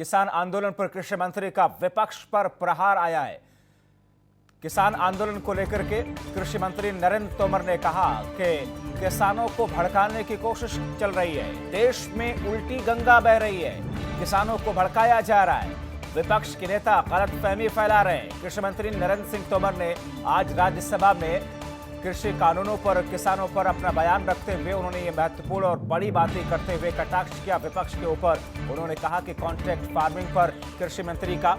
किसान आंदोलन पर कृषि मंत्री का विपक्ष पर प्रहार आया है। किसान आंदोलन को लेकर के कृषि मंत्री नरेंद्र तोमर ने कहा कि किसानों को भड़काने की कोशिश चल रही है, देश में उल्टी गंगा बह रही है, किसानों को भड़काया जा रहा है, विपक्ष के नेता गलतफहमी फैला रहे हैं। कृषि मंत्री नरेंद्र सिंह तोमर ने आज राज्यसभा में कृषि कानूनों पर किसानों पर अपना बयान रखते हुए उन्होंने ये महत्वपूर्ण और बड़ी बातें करते हुए कटाक्ष किया विपक्ष के ऊपर। उन्होंने कहा कि कॉन्ट्रैक्ट फार्मिंग पर कृषि मंत्री का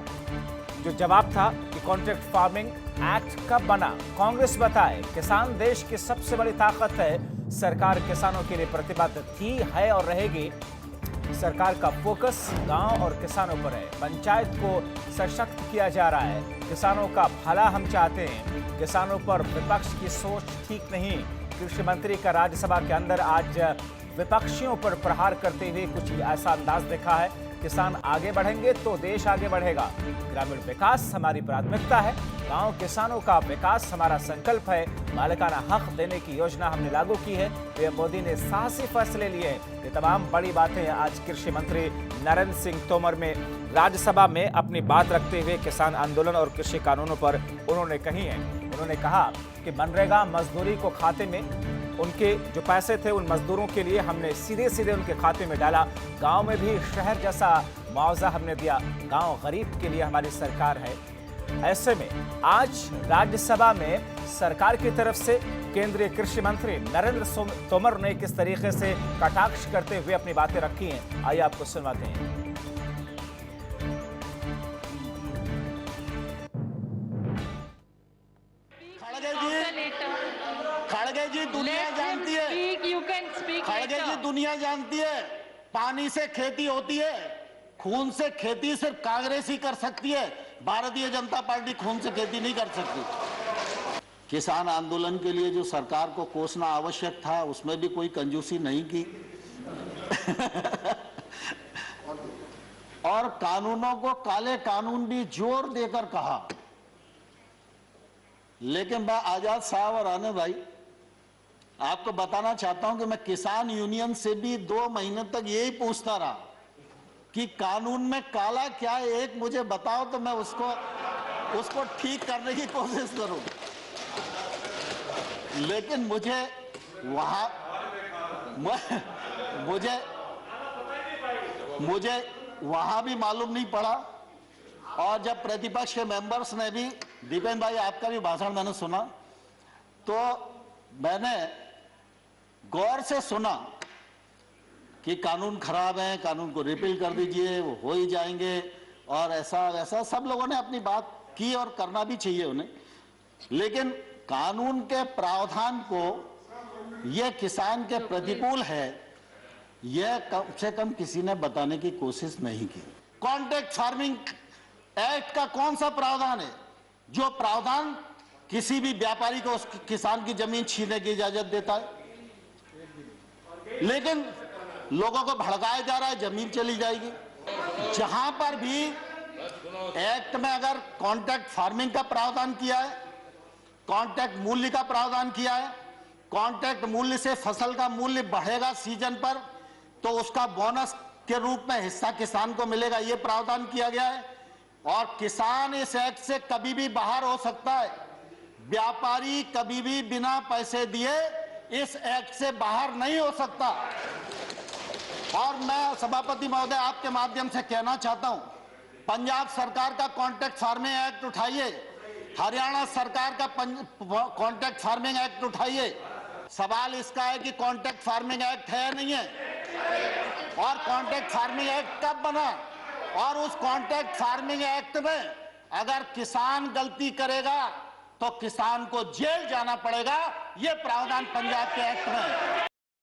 जो जवाब था कि कॉन्ट्रैक्ट फार्मिंग एक्ट कब बना, कांग्रेस बताए किसान देश की सबसे बड़ी ताकत है, सरकार किसानों के लिए प्रतिबद्ध थी, है और रहेगी। सरकार का फोकस गांव और किसानों पर है, पंचायत को सशक्त किया जा रहा है, किसानों का भला हम चाहते हैं, किसानों पर विपक्ष की सोच ठीक नहीं। कृषि मंत्री का राज्यसभा के अंदर आज विपक्षियों पर प्रहार करते हुए कुछ ऐसा अंदाज देखा है, किसान आगे बढ़ेंगे तो देश आगे बढ़ेगा, ग्रामीण विकास हमारी प्राथमिकता है, गांव किसानों का विकास हमारा संकल्प है, मालिकाना हक देने की योजना हमने लागू की है, पीएम मोदी ने साहसी फैसले लिए। ये तमाम बड़ी बातें आज कृषि मंत्री नरेंद्र सिंह तोमर में राज्यसभा में अपनी बात रखते हुए किसान आंदोलन और कृषि कानूनों पर उन्होंने कही है। उन्होंने कहा कि मनरेगा मजदूरी को खाते में उनके जो पैसे थे उन मजदूरों के लिए हमने सीधे सीधे उनके खाते में डाला, गांव में भी शहर जैसा मुआवजा हमने दिया, गांव गरीब के लिए हमारी सरकार है। ऐसे में आज राज्यसभा में सरकार की तरफ से केंद्रीय कृषि मंत्री नरेंद्र तोमर ने किस तरीके से कटाक्ष करते हुए अपनी बातें रखी हैं, आइए आपको सुनवाते हैं। खड़गे जी दुनिया जानती है, खड़गे जी दुनिया जानती है, पानी से खेती होती है, खून से खेती सिर्फ कांग्रेस ही कर सकती है, भारतीय जनता पार्टी खून से खेती नहीं कर सकती। किसान आंदोलन के लिए जो सरकार को कोसना आवश्यक था उसमें भी कोई कंजूसी नहीं की और कानूनों को काले कानून भी जोर देकर कहा। लेकिन मैं आजाद साहब और आने भाई आपको बताना चाहता हूं कि मैं किसान यूनियन से भी 2 महीने तक यही पूछता रहा कि कानून में काला क्या है, एक मुझे बताओ तो मैं उसको ठीक करने की कोशिश करूं। लेकिन मुझे वहां भी मालूम नहीं पड़ा। और जब प्रतिपक्ष के मेंबर्स ने भी, दीपेन भाई आपका भी भाषण मैंने सुना, तो मैंने गौर से सुना कि कानून खराब है, कानून को रिपील कर दीजिए, वो हो ही जाएंगे और ऐसा वैसा सब लोगों ने अपनी बात की और करना भी चाहिए उन्हें। लेकिन कानून के प्रावधान को यह किसान के प्रतिकूल है, यह कम से कम किसी ने बताने की कोशिश नहीं की। कॉन्ट्रैक्ट फार्मिंग एक्ट का कौन सा प्रावधान है जो प्रावधान किसी भी व्यापारी को उस किसान की जमीन छीनने की इजाजत देता है? लेकिन लोगों को भड़काया जा रहा है, जमीन चली जाएगी। जहां पर भी एक्ट में अगर कॉन्ट्रैक्ट फार्मिंग का प्रावधान किया है, कॉन्ट्रैक्ट मूल्य का प्रावधान किया है, कॉन्ट्रैक्ट मूल्य से फसल का मूल्य बढ़ेगा सीजन पर तो उसका बोनस के रूप में हिस्सा किसान को मिलेगा, यह प्रावधान किया गया है। और किसान इस एक्ट से कभी भी बाहर हो सकता है, व्यापारी कभी भी बिना पैसे दिए इस एक्ट से बाहर नहीं हो सकता। और मैं सभापति महोदय आपके माध्यम से कहना चाहता हूं, पंजाब सरकार का कॉन्ट्रैक्ट फार्मिंग एक्ट उठाइए, हरियाणा सरकार का कॉन्ट्रैक्ट फार्मिंग एक्ट उठाइए। सवाल इसका है कि कॉन्ट्रैक्ट फार्मिंग एक्ट है नहीं है, और कॉन्ट्रैक्ट फार्मिंग एक्ट कब बना, और उस कॉन्ट्रैक्ट फार्मिंग एक्ट में अगर किसान गलती करेगा तो किसान को जेल जाना पड़ेगा, यह प्रावधान पंजाब के एक्ट में है।